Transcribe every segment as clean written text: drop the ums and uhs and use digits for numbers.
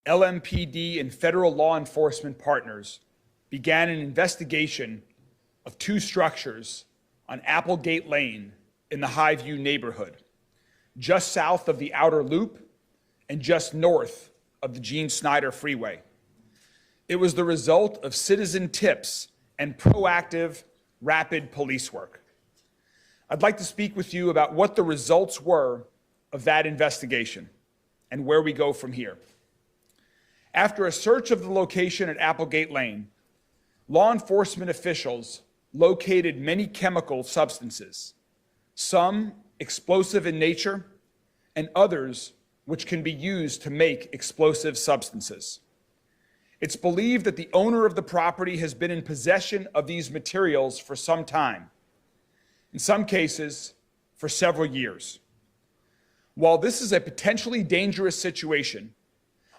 LMPD and federal law enforcement partners began an investigation of two structures on Applegate Lane in the Highview neighborhood, just south of the Outer Loop and just north of the Gene Snyder Freeway. It was the result of citizen tips and proactive, rapid police work. I'd like to speak with you about what the results were of that investigation and where we go from here. After a search of the location at Applegate Lane, law enforcement officials located many chemical substances, some explosive in nature, and others which can be used to make explosive substances. It's believed that the owner of the property has been in possession of these materials for some time, in some cases, for several years. While this is a potentially dangerous situation,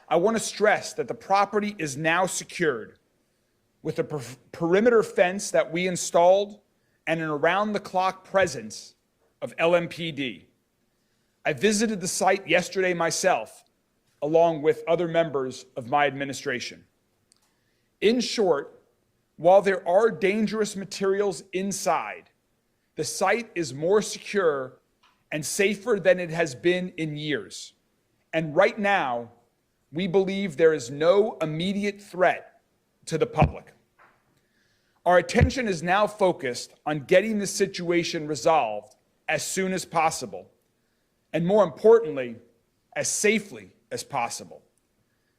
I want to stress that the property is now secured with a perimeter fence that we installed and an around-the-clock presence of LMPD. I visited the site yesterday myself, along with other members of my administration. In short, while there are dangerous materials inside, the site is more secure and safer than it has been in years. And right now, we believe there is no immediate threat to the public. Our attention is now focused on getting the situation resolved as soon as possible, and more importantly, as safely as possible.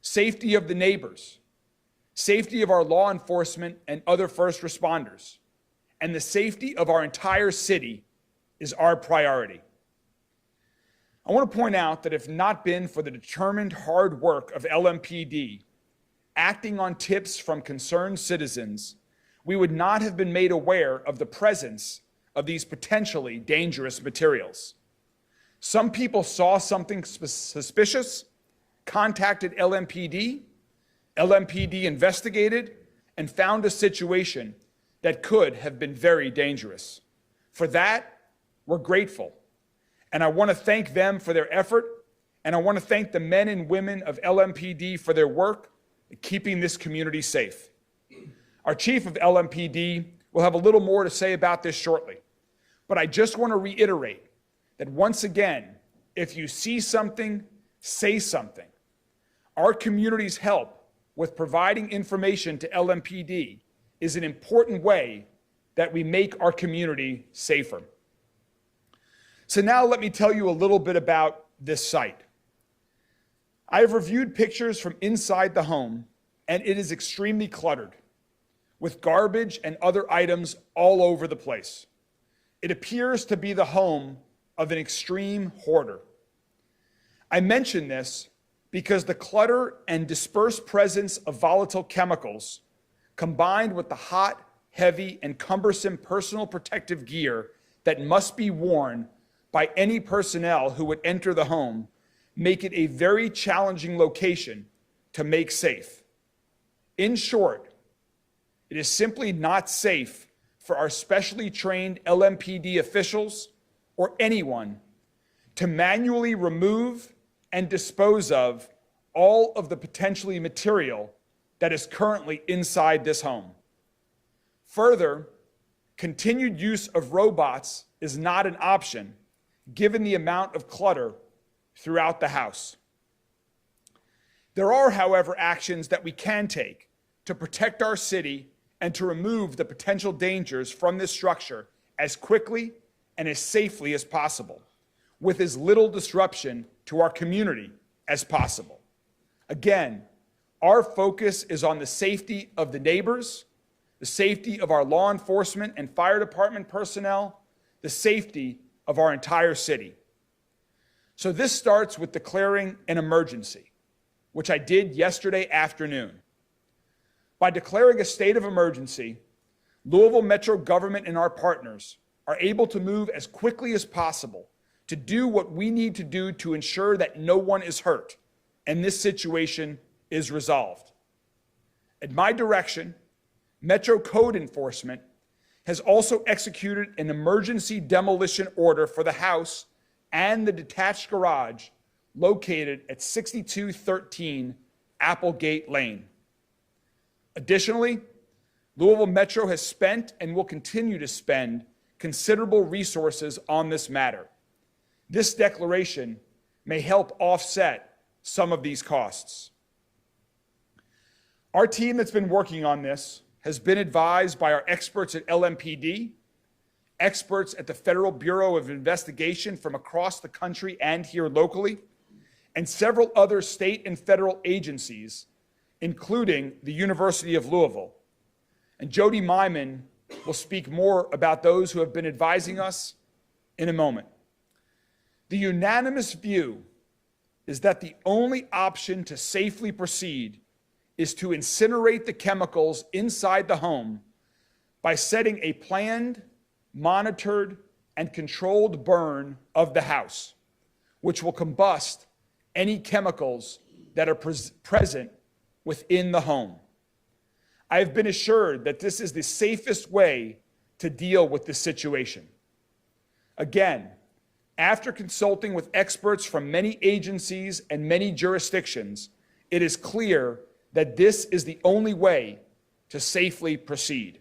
Safety of the neighbors, safety of our law enforcement and other first responders, and the safety of our entire city is our priority. I want to point out that if not been for the determined hard work of LMPD, acting on tips from concerned citizens, we would not have been made aware of the presence of these potentially dangerous materials. Some people saw something suspicious, contacted LMPD, LMPD investigated, and found a situation that could have been very dangerous. For that, we're grateful. And I want to thank them for their effort, and I want to thank the men and women of LMPD for their work in keeping this community safe. Our chief of LMPD will have a little more to say about this shortly, but I just want to reiterate that once again, if you see something, say something. Our community's help with providing information to LMPD is an important way that we make our community safer. So now let me tell you a little bit about this site. I have reviewed pictures from inside the home, and it is extremely cluttered, with garbage and other items all over the place. It appears to be the home of an extreme hoarder. I mention this because the clutter and dispersed presence of volatile chemicals, combined with the hot, heavy, and cumbersome personal protective gear that must be worn by any personnel who would enter the home, make it a very challenging location to make safe. In short, it is simply not safe for our specially trained LMPD officials or anyone to manually remove and dispose of all of the potentially material that is currently inside this home. Further, continued use of robots is not an option given the amount of clutter throughout the house. There are, however, actions that we can take to protect our city and to remove the potential dangers from this structure as quickly and as safely as possible, with as little disruption to our community as possible. Again, our focus is on the safety of the neighbors, the safety of our law enforcement and fire department personnel, the safety of our entire city. So this starts with declaring an emergency, which I did yesterday afternoon. By declaring a state of emergency, Louisville Metro government and our partners are able to move as quickly as possible to do what we need to do to ensure that no one is hurt and this situation is resolved. At my direction, Metro Code Enforcement has also executed an emergency demolition order for the house and the detached garage located at 6213 Applegate Lane. Additionally, Louisville Metro has spent and will continue to spend considerable resources on this matter. This declaration may help offset some of these costs. Our team that's been working on this has been advised by our experts at LMPD, experts at the Federal Bureau of Investigation from across the country and here locally, and several other state and federal agencies, including the University of Louisville. And Jody Myman will speak more about those who have been advising us in a moment. The unanimous view is that the only option to safely proceed is to incinerate the chemicals inside the home by setting a planned, monitored, and controlled burn of the house, which will combust any chemicals that are present within the home. I have been assured that this is the safest way to deal with this situation. Again, after consulting with experts from many agencies and many jurisdictions, it is clear that this is the only way to safely proceed.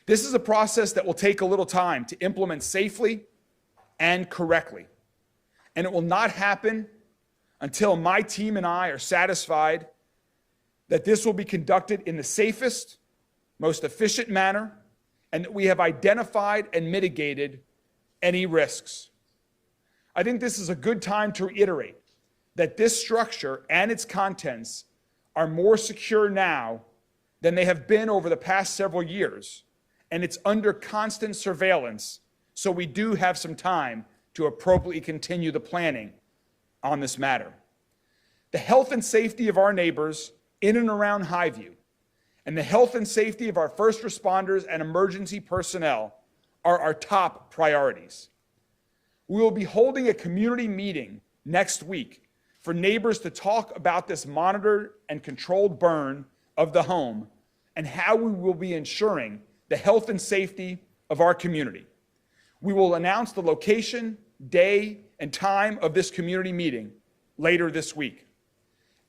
This is a process that will take a little time to implement safely and correctly. And it will not happen until my team and I are satisfied that this will be conducted in the safest, most efficient manner, and that we have identified and mitigated any risks. I think this is a good time to reiterate that this structure and its contents are more secure now than they have been over the past several years, and it's under constant surveillance, so we do have some time to appropriately continue the planning on this matter. The health and safety of our neighbors in and around Highview, and the health and safety of our first responders and emergency personnel are our top priorities. We will be holding a community meeting next week for neighbors to talk about this monitored and controlled burn of the home and how we will be ensuring the health and safety of our community. We will announce the location, day, and time of this community meeting later this week.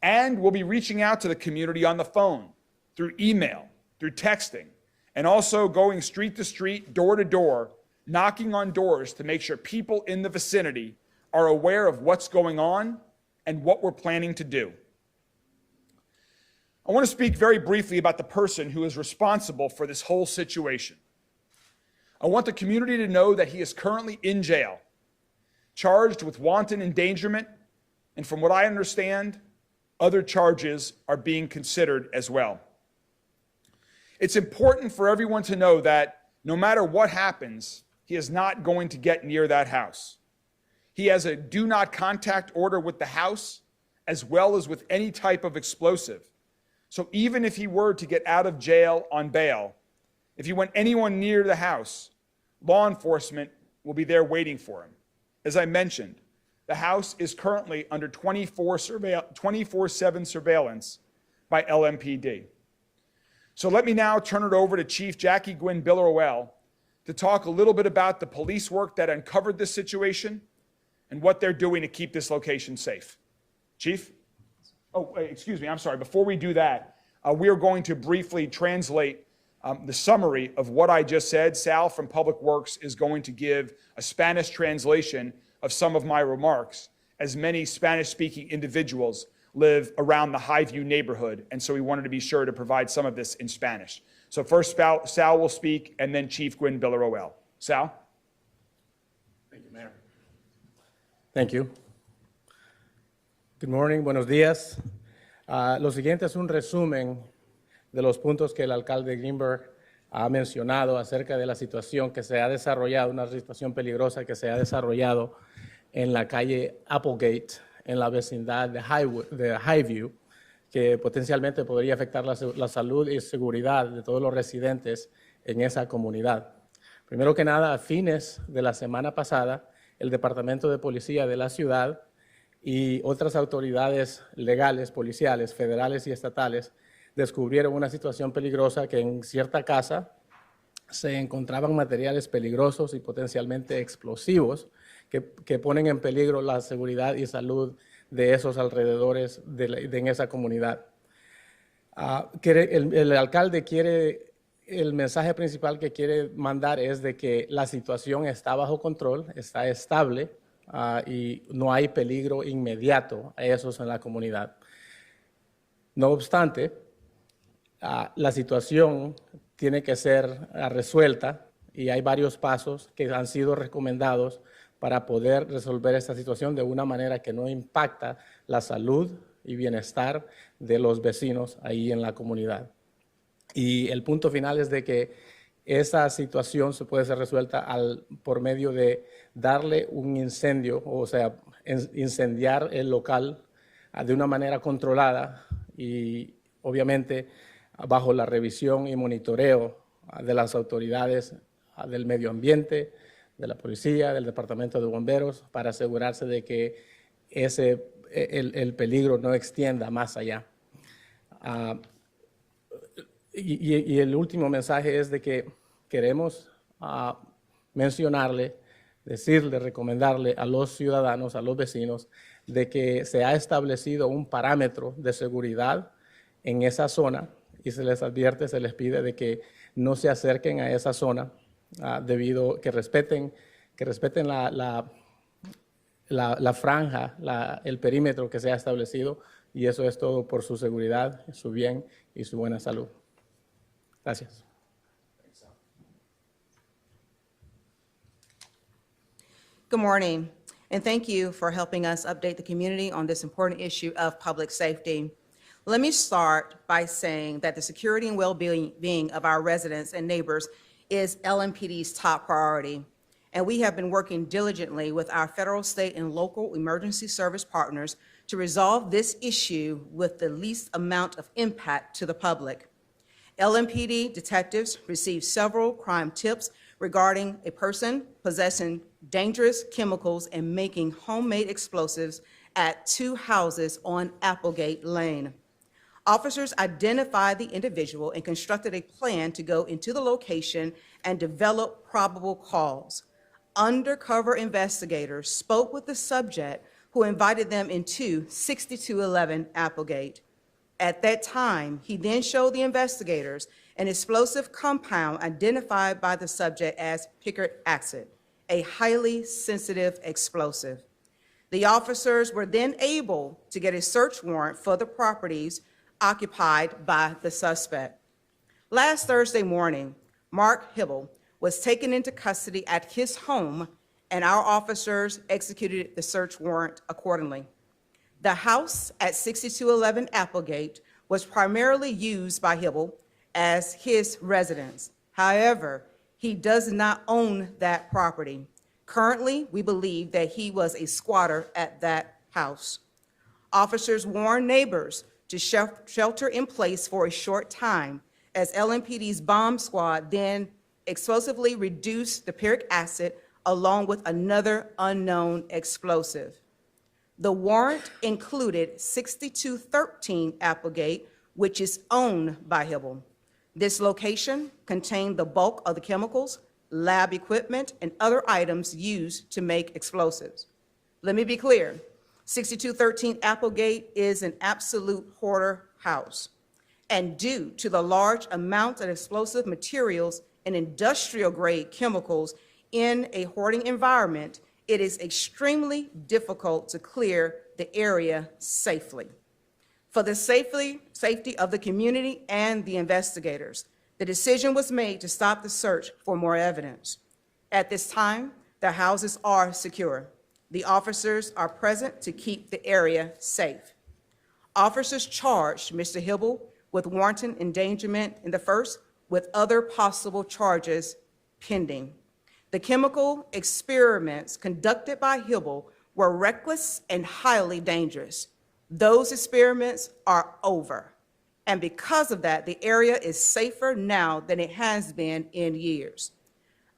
And we'll be reaching out to the community on the phone, through email, through texting, and also going street to street, door to door, knocking on doors to make sure people in the vicinity are aware of what's going on and what we're planning to do. I want to speak very briefly about the person who is responsible for this whole situation. I want the community to know that he is currently in jail, charged with wanton endangerment, and from what I understand, other charges are being considered as well. It's important for everyone to know that no matter what happens, he is not going to get near that house. He has a do not contact order with the house, as well as with any type of explosive. So even if he were to get out of jail on bail, if he went anyone near the house, law enforcement will be there waiting for him. As I mentioned, the house is currently under 24/7 surveillance by LMPD. So let me now turn it over to Chief Jackie Gwynn Billerowell to talk a little bit about the police work that uncovered this situation and what they're doing to keep this location safe. Chief? Oh, excuse me, I'm sorry. Before we do that, we are going to briefly translate the summary of what I just said. Sal from Public Works is going to give a Spanish translation of some of my remarks, as many Spanish-speaking individuals live around the Highview neighborhood, and so we wanted to be sure to provide some of this in Spanish. So first Sal will speak, and then Chief Gwynn Billerowell. Sal? Thank you, Mayor. Thank you. Good morning, buenos días. Lo siguiente es un resumen de los puntos que el alcalde Greenberg ha mencionado acerca de la situación que se ha desarrollado, una situación peligrosa que se ha desarrollado en la calle Applegate, en la vecindad de Highview, que potencialmente podría afectar la salud y seguridad de todos los residentes en esa comunidad. Primero que nada, a fines de la semana pasada, el Departamento de Policía de la ciudad y otras autoridades legales, policiales, federales y estatales descubrieron una situación peligrosa que en cierta casa se encontraban materiales peligrosos y potencialmente explosivos que ponen en peligro la seguridad y salud de esos alrededores en esa comunidad. El alcalde quiere, el mensaje principal que quiere mandar es de que la situación está bajo control, está estable y no hay peligro inmediato a esos en la comunidad. No obstante, la situación tiene que ser resuelta y hay varios pasos que han sido recomendados para poder resolver esta situación de una manera que no impacta la salud y bienestar de los vecinos ahí en la comunidad. Y el punto final es de que esa situación se puede ser resuelta por medio de darle un incendio, o sea, incendiar el local de una manera controlada y obviamente bajo la revisión y monitoreo de las autoridades del medio ambiente, de la policía, del departamento de bomberos, para asegurarse de que el peligro no extienda más allá. Y el último mensaje es de que queremos mencionarle, decirle, recomendarle a los ciudadanos, a los vecinos, de que se ha establecido un parámetro de seguridad en esa zona y se les advierte, se les pide de que no se acerquen a esa zona debido que respeten la franja, el perímetro que se ha establecido, y eso es todo por su seguridad, su bien y su buena salud. Gracias. Good morning, and thank you for helping us update the community on this important issue of public safety. Let me start by saying that the security and well-being of our residents and neighbors is LMPD's top priority, and we have been working diligently with our federal, state, and local emergency service partners to resolve this issue with the least amount of impact to the public. LMPD detectives received several crime tips regarding a person possessing dangerous chemicals and making homemade explosives at 2 houses on Applegate Lane. Officers identified the individual and constructed a plan to go into the location and develop probable cause. Undercover investigators spoke with the subject, who invited them into 6211 Applegate. At that time, he then showed the investigators an explosive compound identified by the subject as picric acid, a highly sensitive explosive. The officers were then able to get a search warrant for the properties occupied by the suspect. Last Thursday morning, Mark Hibble was taken into custody at his home, and our officers executed the search warrant accordingly. The house at 6211 Applegate was primarily used by Hibble as his residence. However, he does not own that property. Currently, we believe that he was a squatter at that house. Officers warned neighbors to shelter in place for a short time, as LMPD's bomb squad then explosively reduced the picric acid along with another unknown explosive. The warrant included 6213 Applegate, which is owned by Hibble. This location contained the bulk of the chemicals, lab equipment, and other items used to make explosives. Let me be clear, 6213 Applegate is an absolute hoarder house. And due to the large amount of explosive materials and industrial-grade chemicals in a hoarding environment, it is extremely difficult to clear the area safely. For the safety of the community and the investigators, the decision was made to stop the search for more evidence. At this time, the houses are secure. The officers are present to keep the area safe. Officers charged Mr. Hibble with wanton endangerment in the first, with other possible charges pending. The chemical experiments conducted by Hibble were reckless and highly dangerous. Those experiments are over. And because of that, the area is safer now than it has been in years.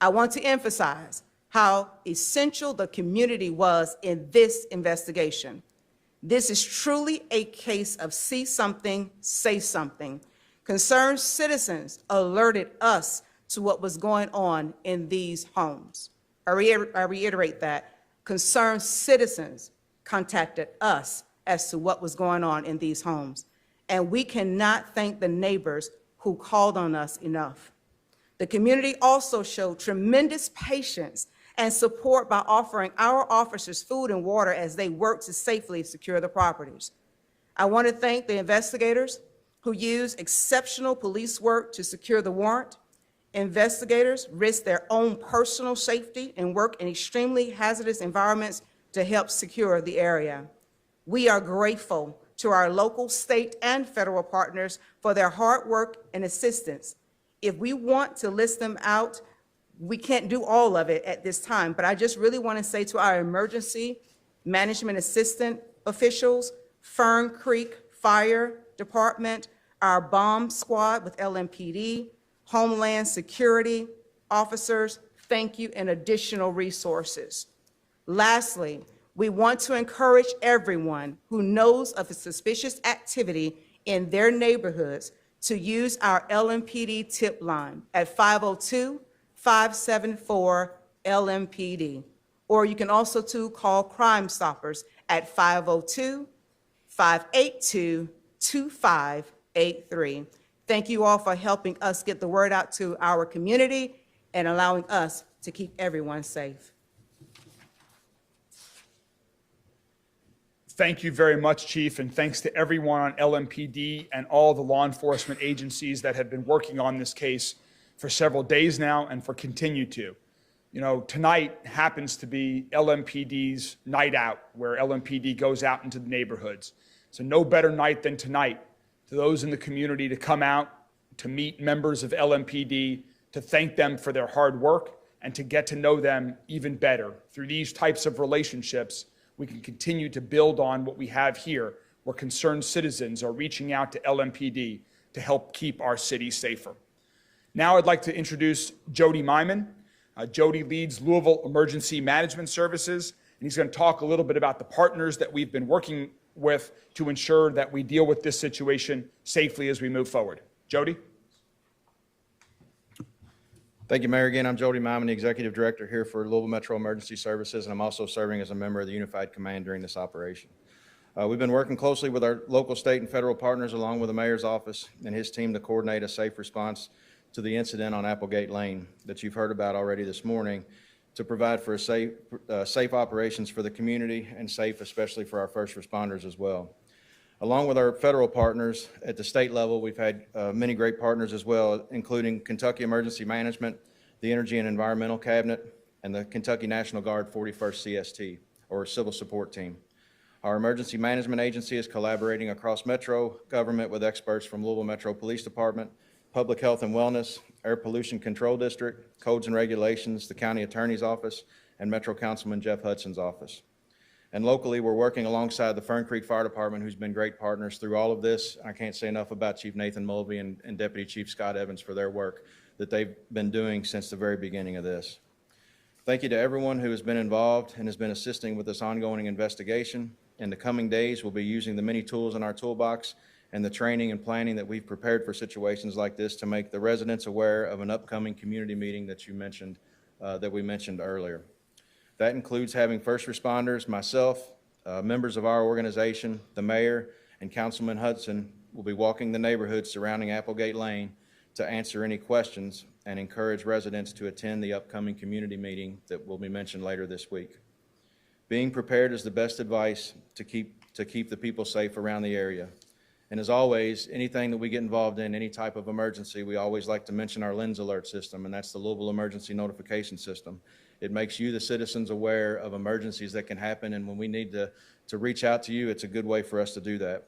I want to emphasize how essential the community was in this investigation. This is truly a case of see something, say something. Concerned citizens alerted us to what was going on in these homes. I reiterate that. Concerned citizens contacted us as to what was going on in these homes. And we cannot thank the neighbors who called on us enough. The community also showed tremendous patience and support by offering our officers food and water as they worked to safely secure the properties. I want to thank the investigators who used exceptional police work to secure the warrant. Investigators risked their own personal safety and work in extremely hazardous environments to help secure the area. We are grateful to our local, state, and federal partners for their hard work and assistance. If we want to list them out, we can't do all of it at this time, but I just really want to say to our emergency management assistant officials, Fern Creek Fire Department, our bomb squad with LMPD, Homeland Security officers, thank you, and additional resources. Lastly, we want to encourage everyone who knows of a suspicious activity in their neighborhoods to use our LMPD tip line at 502-574-LMPD. Or you can also call Crime Stoppers at 502-582-2583. Thank you all for helping us get the word out to our community and allowing us to keep everyone safe. Thank you very much, Chief, and thanks to everyone on LMPD and all the law enforcement agencies that have been working on this case for several days now and for continue to. You know, tonight happens to be LMPD's night out, where LMPD goes out into the neighborhoods. So no better night than tonight to those in the community to come out, to meet members of LMPD, to thank them for their hard work, and to get to know them even better. Through these types of relationships, we can continue to build on what we have here, where concerned citizens are reaching out to LMPD to help keep our city safer. Now I'd like to introduce Jody Myman. Jody leads Louisville Emergency Management Services, and he's going to talk a little bit about the partners that we've been working with to ensure that we deal with this situation safely as we move forward. Jody? Thank you, Mayor. Again, I'm Jody Myman, the Executive Director here for Louisville Metro Emergency Services, and I'm also serving as a member of the Unified Command during this operation. We've been working closely with our local, state, and federal partners, along with the Mayor's office and his team, to coordinate a safe response to the incident on Applegate Lane that you've heard about already this morning, to provide for safe operations for the community and safe especially for our first responders as well. Along with our federal partners at the state level, we've had many great partners as well, including Kentucky Emergency Management, the Energy and Environmental Cabinet, and the Kentucky National Guard 41st CST, or Civil Support Team. Our emergency management agency is collaborating across Metro government with experts from Louisville Metro Police Department, Public Health and Wellness, Air Pollution Control District, Codes and Regulations, the County Attorney's Office, and Metro Councilman Jeff Hudson's office. And locally, we're working alongside the Fern Creek Fire Department, who's been great partners through all of this. I can't say enough about Chief Nathan Mulvey and Deputy Chief Scott Evans for their work that they've been doing since the very beginning of this. Thank you to everyone who has been involved and has been assisting with this ongoing investigation. In the coming days, we'll be using the many tools in our toolbox and the training and planning that we've prepared for situations like this to make the residents aware of an upcoming community meeting that you mentioned, that we mentioned earlier. That includes having first responders, myself, members of our organization, the mayor, and Councilman Hudson will be walking the neighborhoods surrounding Applegate Lane to answer any questions and encourage residents to attend the upcoming community meeting that will be mentioned later this week. Being prepared is the best advice to keep the people safe around the area. And as always, anything that we get involved in, any type of emergency, we always like to mention our LENS alert system, and that's the Louisville Emergency Notification System. It makes you, the citizens, aware of emergencies that can happen, and when we need to reach out to you, it's a good way for us to do that.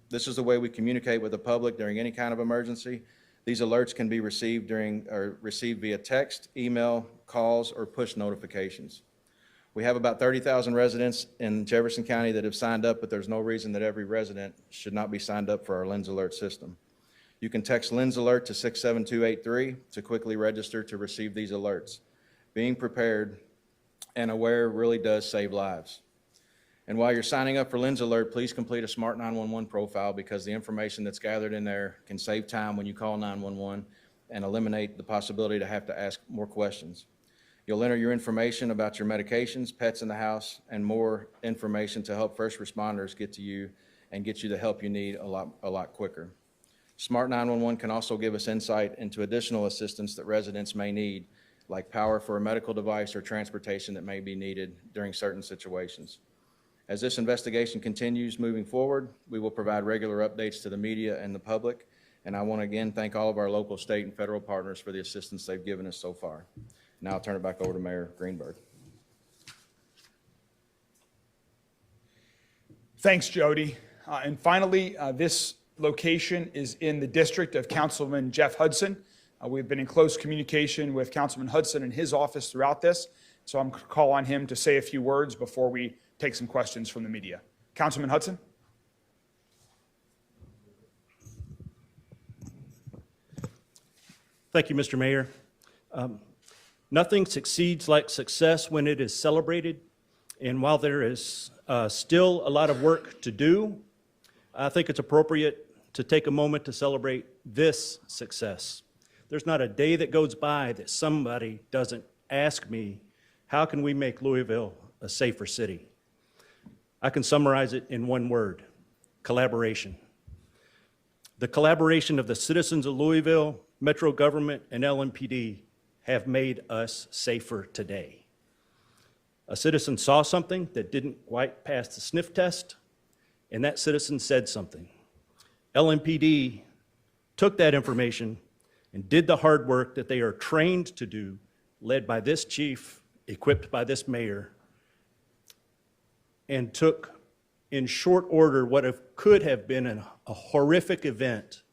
This is the way we communicate with the public during any kind of emergency. These alerts can be received via text, email, calls, or push notifications. We have about 30,000 residents in Jefferson County that have signed up, but there's no reason that every resident should not be signed up for our LENS alert system. You can text LENS alert to 67283 to quickly register to receive these alerts. Being prepared and aware really does save lives. And while you're signing up for LENS alert, please complete a Smart 911 profile, because the information that's gathered in there can save time when you call 911 and eliminate the possibility to have to ask more questions. You'll enter your information about your medications, pets in the house, and more information to help first responders get to you and get you the help you need a lot quicker. Smart 911 can also give us insight into additional assistance that residents may need, like power for a medical device or transportation that may be needed during certain situations. As this investigation continues moving forward, we will provide regular updates to the media and the public, and I want to again thank all of our local, state, and federal partners for the assistance they've given us so far. Now I'll turn it back over to Mayor Greenberg. Thanks, Jody. And finally, this location is in the district of Councilman Jeff Hudson. We've been in close communication with Councilman Hudson and his office throughout this, so I'm going to call on him to say a few words before we take some questions from the media. Councilman Hudson? Thank you, Mr. Mayor. Nothing succeeds like success when it is celebrated, and while there is still a lot of work to do, I think it's appropriate to take a moment to celebrate this success. There's not a day that goes by that somebody doesn't ask me, how can we make Louisville a safer city? I can summarize it in one word: collaboration. The collaboration of the citizens of Louisville, Metro government, and LMPD have made us safer today. A citizen saw something that didn't quite pass the sniff test, and that citizen said something. LMPD took that information and did the hard work that they are trained to do, led by this chief, equipped by this mayor, and took in short order what could have been a horrific event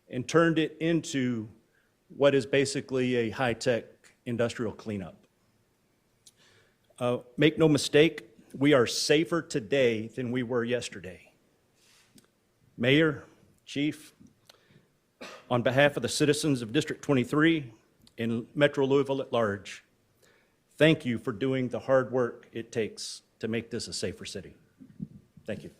and turned it into what is basically a high-tech industrial cleanup. Make no mistake, we are safer today than we were yesterday. Mayor, Chief, on behalf of the citizens of District 23 and Metro Louisville at large, thank you for doing the hard work it takes to make this a safer city. Thank you.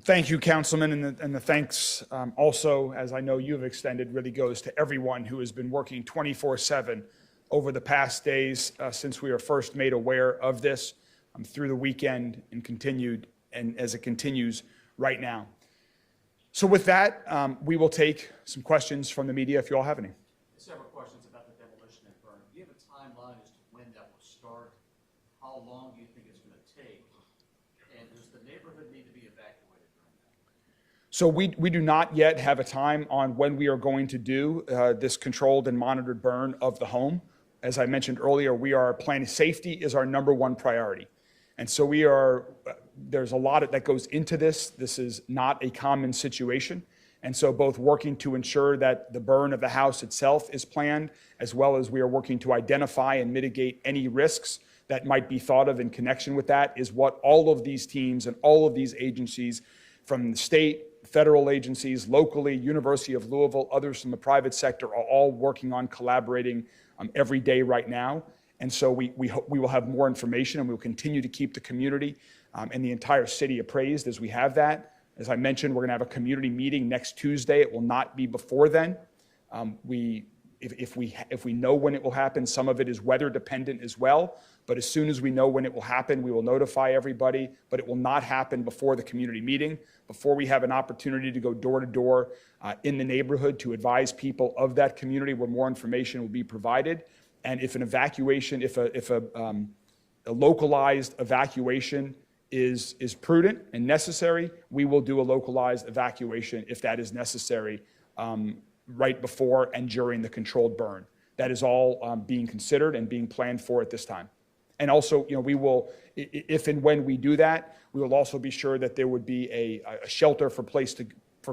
Thank you, Councilman, and the thanks also, as I know you've extended, really goes to everyone who has been working 24/7 over the past days since we were first made aware of this through the weekend and continued, and as it continues right now. So with that, we will take some questions from the media if you all have any. Several questions about the demolition and burn. Do you have a timeline as to when that will start? How long do you think it's going to take? And does the neighborhood need to be evacuated during that? So we do not yet have a time on when we are going to do this controlled and monitored burn of the home. As I mentioned earlier, we are planning. Safety is our #1 priority. And so there's a lot that goes into this. This is not a common situation. And so both working to ensure that the burn of the house itself is planned, as well as we are working to identify and mitigate any risks that might be thought of in connection with that, is what all of these teams and all of these agencies from the state, federal agencies, locally, University of Louisville, others from the private sector are all working on, collaborating every day right now. And so we will have more information, and we will continue to keep the community and the entire city appraised as we have that. As I mentioned, we're going to have a community meeting next Tuesday. It will not be before then. If we know when it will happen, some of it is weather dependent as well. But as soon as we know when it will happen, we will notify everybody. But it will not happen before the community meeting, before we have an opportunity to go door to door in the neighborhood to advise people of that community where more information will be provided. And if an evacuation, if a localized evacuation is prudent and necessary, we will do a localized evacuation if that is necessary right before and during the controlled burn. That is all being considered and being planned for at this time. And also, we will, if and when we do that, we will also be sure that there would be a shelter for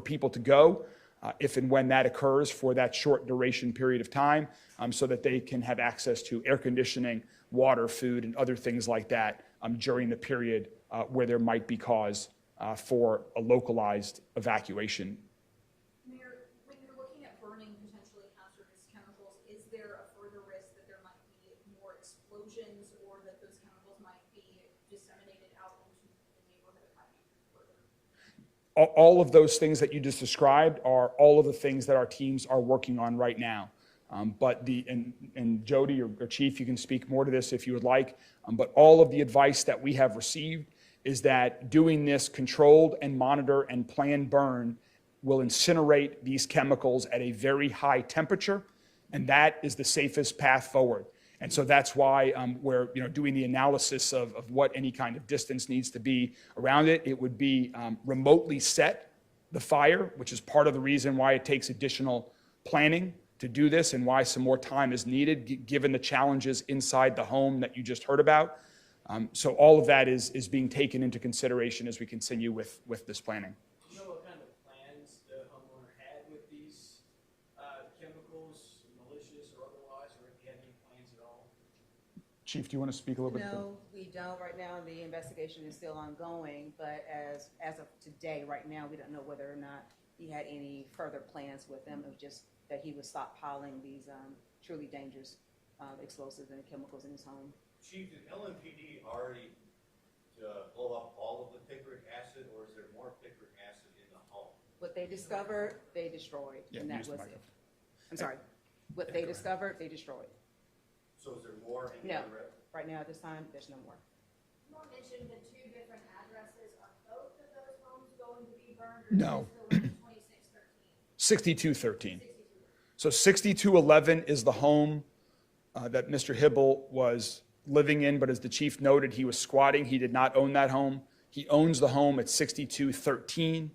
people to go if and when that occurs for that short duration period of time, so that they can have access to air conditioning, water, food, and other things like that during the period where there might be cause for a localized evacuation. Mayor, when you're looking at burning potentially hazardous chemicals, is there a further risk that there might be more explosions or that those chemicals might be disseminated out into the neighborhood further? All of those things that you just described are all of the things that our teams are working on right now. And Jody or Chief, you can speak more to this if you would like, but all of the advice that we have received is that doing this controlled and monitor and planned burn will incinerate these chemicals at a very high temperature, and that is the safest path forward. And so that's why we're doing the analysis of what any kind of distance needs to be around it. It would be remotely set the fire, which is part of the reason why it takes additional planning to do this and why some more time is needed, given the challenges inside the home that you just heard about. So all of that is being taken into consideration as we continue with this planning. Do you know what kind of plans the homeowner had with these chemicals, malicious or otherwise, or if he had any plans at all? Chief, do you want to speak a little bit? No, we don't. Right now, the investigation is still ongoing, but as of today, right now, we don't know whether or not he had any further plans with them. It was just that he was stockpiling these truly dangerous explosives and chemicals in his home. Chief, did LMPD already blow up all of the picric acid, or is there more picric acid in the home? What they discovered, they destroyed, Yeah, and that use the was it. microphone. I'm sorry. What they discovered, they destroyed. So is there more in the No, other? right now, at this time, there's no more. You mentioned the two different addresses. Are both of those homes going to be burned? Or No. just the one 2613? 6213. So 6211 is the home that Mr. Hibble was living in, but as the chief noted, he was squatting. He did not own that home. He owns the home at 6213,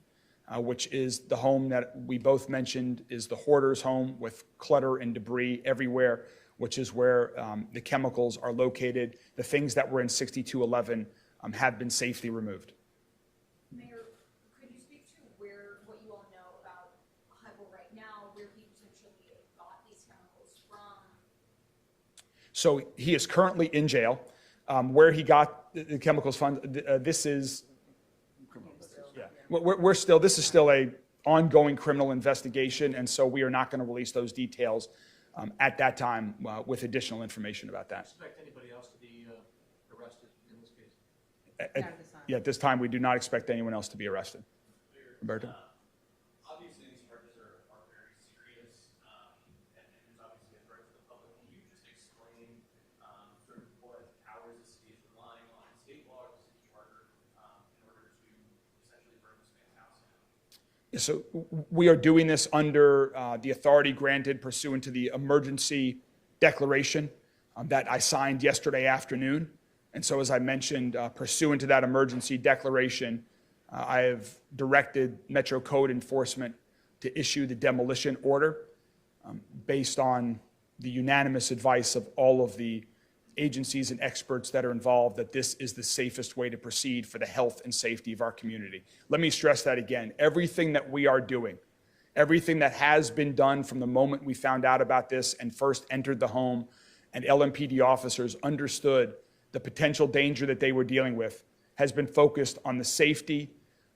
which is the home that we both mentioned is the hoarder's home with clutter and debris everywhere, which is where the chemicals are located. The things that were in 6211 have been safely removed. Mayor, could you speak to what you all know about Hibble right now, where he potentially got these chemicals from? So he is currently in jail. Where he got the chemicals from, this is, yeah, this is still a ongoing criminal investigation, and so we are not going to release those details at that time with additional information about that. Expect anybody else to be arrested in this case? Not at this time. Yeah, at this time, we do not expect anyone else to be arrested. Roberto? Obviously, these charges are very serious, and there's obviously a threat to the public. Can you just explain sort of what powers the city is relying on, state law or the city charter, in order to essentially burn this man's house down? So we are doing this under the authority granted pursuant to the emergency declaration that I signed yesterday afternoon. And so as I mentioned, pursuant to that emergency declaration, I have directed Metro Code Enforcement to issue the demolition order based on the unanimous advice of all of the agencies and experts that are involved, that this is the safest way to proceed for the health and safety of our community. Let me stress that again. Everything that we are doing, everything that has been done from the moment we found out about this and first entered the home, and LMPD officers understood the potential danger that they were dealing with, has been focused on the safety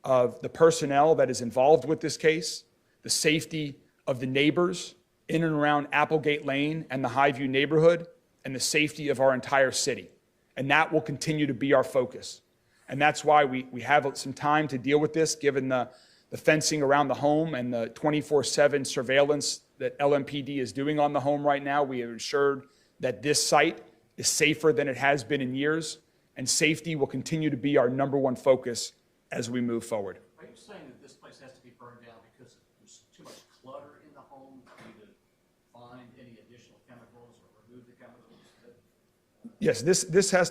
of the personnel that is involved with this case, the safety of the neighbors in and around Applegate Lane and the Highview neighborhood, and the safety of our entire city. And that will continue to be our focus. And that's why we have some time to deal with this, given the fencing around the home and the 24/7 surveillance that LMPD is doing on the home right now. We have ensured that this site is safer than it has been in years, and safety will continue to be our #1 focus as we move forward. Are you saying that this place has to be burned down because there's too much clutter in the home for you to find any additional chemicals or remove the chemicals? Yes, this has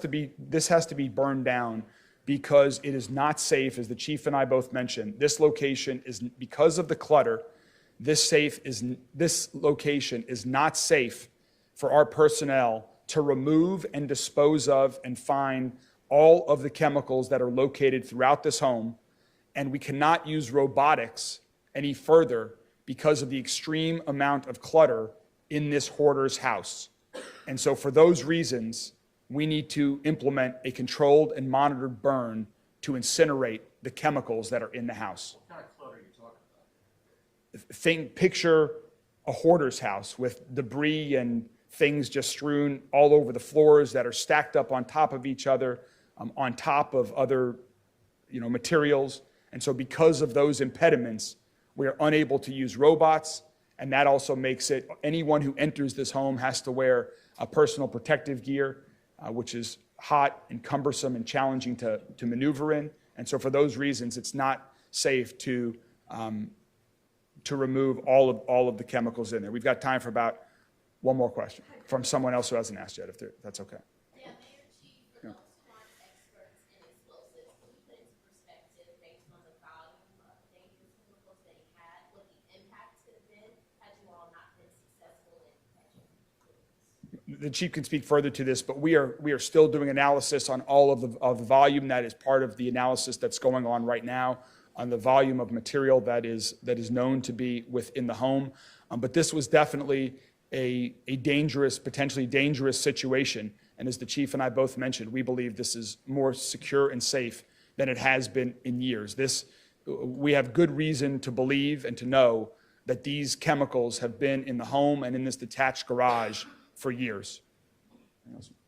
to be burned down because it is not safe, as the chief and I both mentioned. This location is, because of the clutter, this location is not safe for our personnel to remove and dispose of and find all of the chemicals that are located throughout this home. And we cannot use robotics any further because of the extreme amount of clutter in this hoarder's house. And so for those reasons, we need to implement a controlled and monitored burn to incinerate the chemicals that are in the house. What kind of clutter are you talking about? Picture a hoarder's house with debris and things just strewn all over the floors that are stacked up on top of each other, on top of other materials. And so because of those impediments, we are unable to use robots, And that also makes it, anyone who enters this home has to wear personal protective gear, which is hot and cumbersome and challenging to maneuver in. And so for those reasons, it's not safe to remove all of the chemicals in there. We've got time for about one more question from someone else who hasn't asked yet, if that's okay. Yeah, Mayor Chief, for those who aren't experts in explosives, can you put into perspective, based on the volume of dangerous chemicals that he had, what the impact could have been had you all not been successful in catching these? The chief can speak further to this, but we are still doing analysis on all of the volume. That is part of the analysis that's going on right now on the volume of material that is known to be within the home. But this was definitely a dangerous, potentially dangerous situation. And as the chief and I both mentioned, we believe this is more secure and safe than it has been in years. We have good reason to believe and to know that these chemicals have been in the home and in this detached garage for years.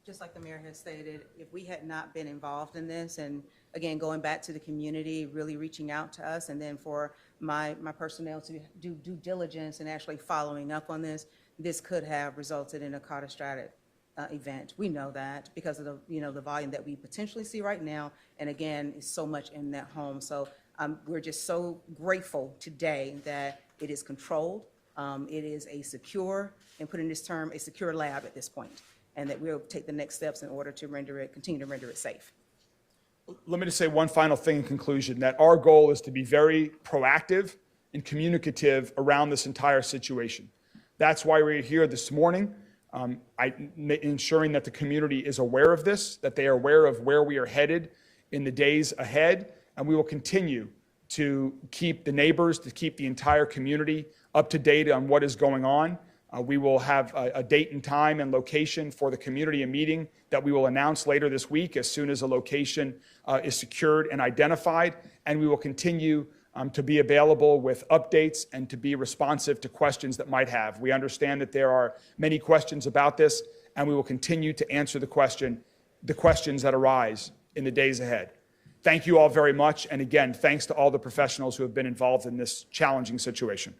Just like the mayor has stated, if we had not been involved in this, and again, going back to the community, really reaching out to us, and then for my personnel to do due diligence and actually following up on this, this could have resulted in a catastrophic event. We know that because of the volume that we potentially see right now, and again, is so much in that home. So we're just so grateful today that it is controlled. It is a secure, and put in this term, a secure lab at this point, and that we'll take the next steps in order to continue to render it safe. Let me just say one final thing in conclusion, that our goal is to be very proactive and communicative around this entire situation. That's why we're here this morning, ensuring that the community is aware of this, that they are aware of where we are headed in the days ahead, and we will continue to keep the neighbors, to keep the entire community up to date on what is going on. We will have a date and time and location for the community meeting that we will announce later this week as soon as a location is secured and identified, and we will continue to be available with updates and to be responsive to questions that might have. We understand that there are many questions about this, and we will continue to answer the questions that arise in the days ahead. Thank you all very much, and again, thanks to all the professionals who have been involved in this challenging situation.